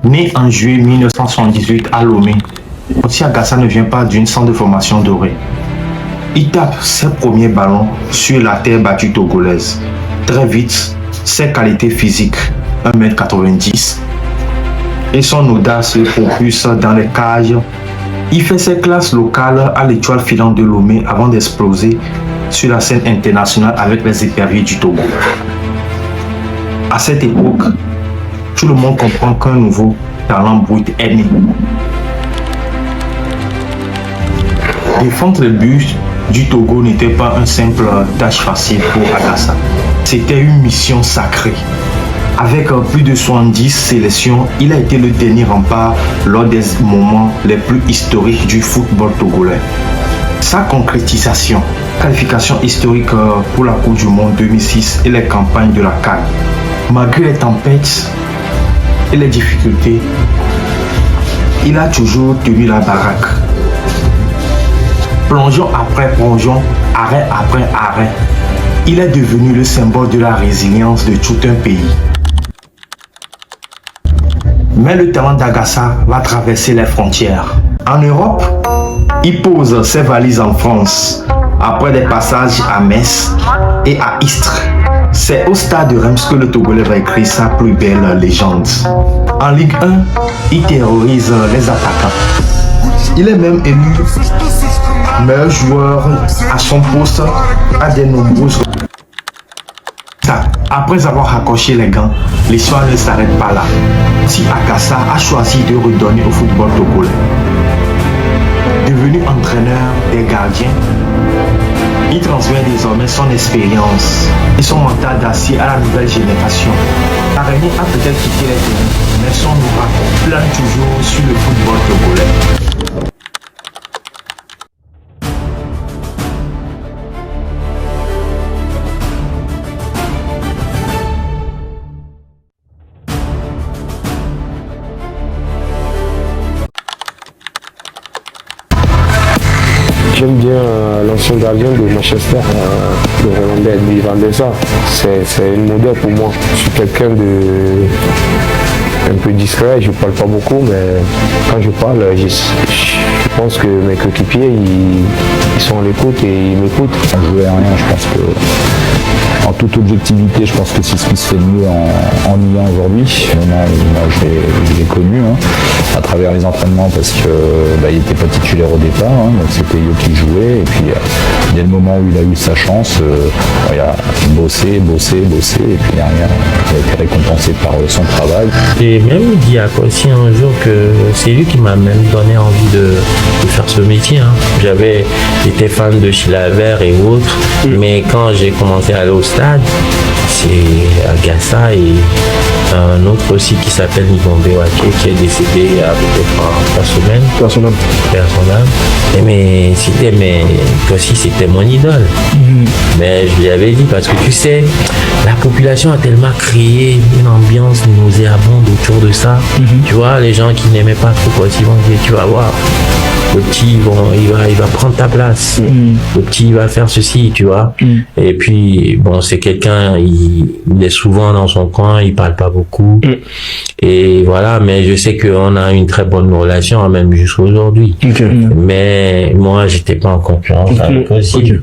Né en juillet 1978 à Lomé, Otsi Agassa ne vient pas d'une centre de formation dorée. Il tape ses premiers ballons sur la terre battue togolaise. Très vite, ses qualités physiques, 1m90, et son audace le propulse dans les cages. Il fait ses classes locales à l'Étoile filante de Lomé avant d'exploser sur la scène internationale avec les éperviers du Togo. À cette époque, tout le monde comprend qu'un nouveau talent brut est né. Défendre le but du Togo n'était pas une simple tâche facile pour Agassa. C'était une mission sacrée. Avec plus de 70 sélections, il a été le dernier rempart lors des moments les plus historiques du football togolais. Sa concrétisation, qualification historique pour la Coupe du Monde 2006 et les campagnes de la CAN. Malgré les tempêtes et les difficultés, il a toujours tenu la baraque. Plongeon après plongeon, arrêt après arrêt, il est devenu le symbole de la résilience de tout un pays. Mais le talent d'Agassa va traverser les frontières. En Europe, il pose ses valises en France, après des passages à Metz et à Istres. C'est au stade de Reims que le Togolais va écrire sa plus belle légende. En Ligue 1, il terrorise les attaquants. Il est même élu meilleur joueur à son poste à de nombreuses reprises. Après avoir accroché les gants, l'histoire ne s'arrête pas là. Si Agassa a choisi de redonner au football togolais. Devenu entraîneur des gardiens, il transmet désormais son expérience et son mental d'acier à la nouvelle génération. Araignée a peut-être quitté les terrains, mais son aura plane toujours sur le football togolais. J'aime bien l'ancien gardien de Manchester, le Hollandais Louis van der Sar. C'est une modèle pour moi. Je suis quelqu'un de un peu discret, je parle pas beaucoup, mais quand je parle, je pense que mes coéquipiers ils sont à l'écoute et ils m'écoutent. Ça jouait à rien, je pense que en toute objectivité, je pense que c'est ce qui se fait de mieux en I1 aujourd'hui. Moi, je l'ai connu à travers les entraînements parce que il n'était pas titulaire au départ, donc c'était Yo qui jouait. Et puis dès le moment où il a eu sa chance, il a bossé, et puis derrière, il a été récompensé par son travail. J'ai même dit à Kossi un jour que c'est lui qui m'a même donné envie de faire ce métier. J'avais été fan de Chilavert et autres, mais quand j'ai commencé à aller au stade, c'est Agassa et un autre aussi qui s'appelle Nigombe Waké qui est décédé à peu près 3 semaines. Personnel. Mais Kossi c'était mon idole. Mais je lui avais dit parce que tu sais, la population a tellement créé une ambiance nauséabonde autour de ça. Tu vois, les gens qui n'aimaient pas trop Kossi vont dire tu vas voir. Le petit, il va prendre ta place. Le petit, il va faire ceci, tu vois. Et puis, c'est quelqu'un, il est souvent dans son coin, il parle pas beaucoup. Et voilà, mais je sais qu'on a une très bonne relation, même jusqu'à aujourd'hui. Mais moi, j'étais pas en confiance avec aussi.